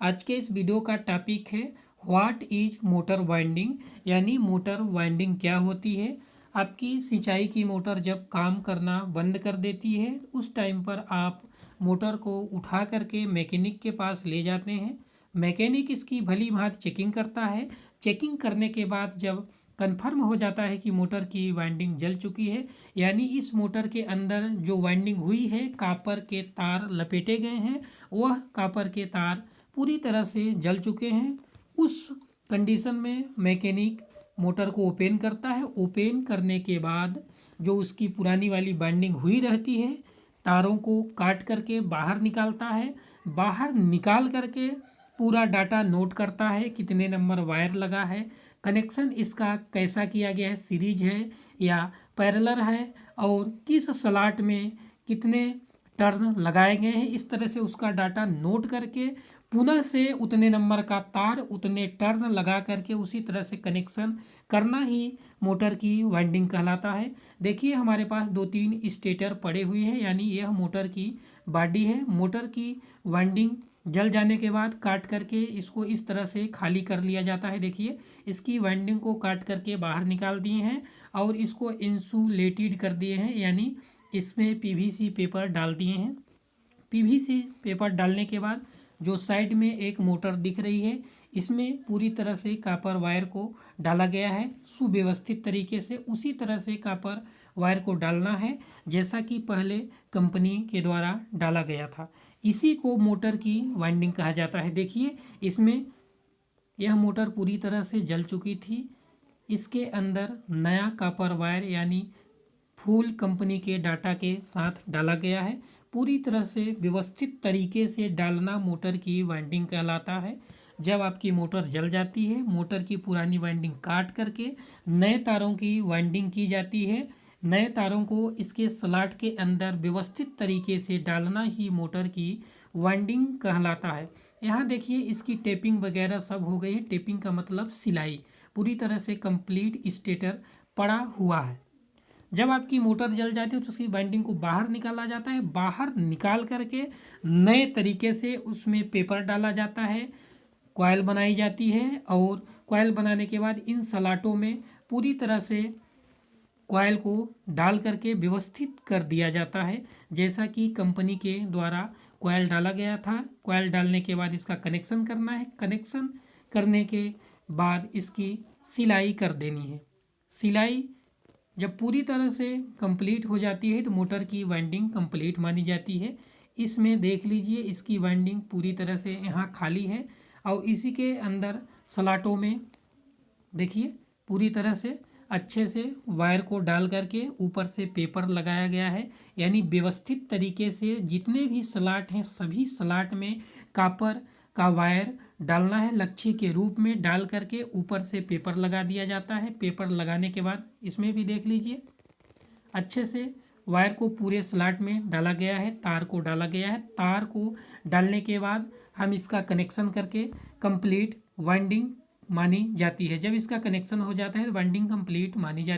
आज के इस वीडियो का टॉपिक है व्हाट इज मोटर वाइंडिंग, यानी मोटर वाइंडिंग क्या होती है। आपकी सिंचाई की मोटर जब काम करना बंद कर देती है उस टाइम पर आप मोटर को उठा करके मैकेनिक के पास ले जाते हैं। मैकेनिक इसकी भली भांति चेकिंग करता है। चेकिंग करने के बाद जब कन्फर्म हो जाता है कि मोटर की वाइंडिंग जल चुकी है, यानी इस मोटर के अंदर जो वाइंडिंग हुई है, कापर के तार लपेटे गए हैं, वह कापर के तार पूरी तरह से जल चुके हैं। उस कंडीशन में मैकेनिक मोटर को ओपन करता है। ओपन करने के बाद जो उसकी पुरानी वाली बाइंडिंग हुई रहती है, तारों को काट करके बाहर निकालता है। बाहर निकाल करके पूरा डाटा नोट करता है, कितने नंबर वायर लगा है, कनेक्शन इसका कैसा किया गया है, सीरीज है या पैरेलल है, और किस स्लॉट में कितने टर्न लगाए गए हैं। इस तरह से उसका डाटा नोट करके पुनः से उतने नंबर का तार, उतने टर्न लगा करके उसी तरह से कनेक्शन करना ही मोटर की वाइंडिंग कहलाता है। देखिए हमारे पास 2-3 स्टेटर पड़े हुए हैं, यानी यह मोटर की बॉडी है। मोटर की वाइंडिंग जल जाने के बाद काट करके इसको इस तरह से खाली कर लिया जाता है। देखिए इसकी वाइंडिंग को काट करके बाहर निकाल दिए हैं और इसको इंसुलेटेड कर दिए हैं, यानी इसमें पीवीसी पेपर डाल दिए हैं। पीवीसी पेपर डालने के बाद जो साइड में एक मोटर दिख रही है, इसमें पूरी तरह से कॉपर वायर को डाला गया है सुव्यवस्थित तरीके से। उसी तरह से कॉपर वायर को डालना है जैसा कि पहले कंपनी के द्वारा डाला गया था। इसी को मोटर की वाइंडिंग कहा जाता है। देखिए इसमें यह मोटर पूरी तरह से जल चुकी थी। इसके अंदर नया कॉपर वायर यानी फुल कंपनी के डाटा के साथ डाला गया है। पूरी तरह से व्यवस्थित तरीके से डालना मोटर की वाइंडिंग कहलाता है। जब आपकी मोटर जल जाती है, मोटर की पुरानी वाइंडिंग काट करके नए तारों की वाइंडिंग की जाती है। नए तारों को इसके स्लॉट के अंदर व्यवस्थित तरीके से डालना ही मोटर की वाइंडिंग कहलाता है। यहाँ देखिए इसकी टेपिंग वगैरह सब हो गई है। टेपिंग का मतलब सिलाई, पूरी तरह से कंप्लीट स्टेटर पड़ा हुआ है। जब आपकी मोटर जल जाती है तो उसकी बाइंडिंग को बाहर निकाला जाता है। बाहर निकाल करके नए तरीके से उसमें पेपर डाला जाता है, कॉइल बनाई जाती है, और कॉइल बनाने के बाद इन सलाटों में पूरी तरह से कॉइल को डाल करके व्यवस्थित कर दिया जाता है जैसा कि कंपनी के द्वारा कॉइल डाला गया था। कॉइल डालने के बाद इसका कनेक्शन करना है। कनेक्शन करने के बाद इसकी सिलाई कर देनी है। सिलाई जब पूरी तरह से कंप्लीट हो जाती है तो मोटर की वाइंडिंग कंप्लीट मानी जाती है। इसमें देख लीजिए इसकी वाइंडिंग पूरी तरह से यहाँ खाली है और इसी के अंदर स्लॉटों में देखिए पूरी तरह से अच्छे से वायर को डाल करके ऊपर से पेपर लगाया गया है, यानी व्यवस्थित तरीके से जितने भी स्लॉट हैं सभी स्लॉट में कॉपर का वायर डालना है। लच्छी के रूप में डाल करके ऊपर से पेपर लगा दिया जाता है। पेपर लगाने के बाद इसमें भी देख लीजिए अच्छे से वायर को पूरे स्लॉट में डाला गया है, तार को डाला गया है। तार को डालने के बाद हम इसका कनेक्शन करके कंप्लीट वाइंडिंग मानी जाती है। जब इसका कनेक्शन हो जाता है तो वाइंडिंग कंप्लीट मानी जाती है।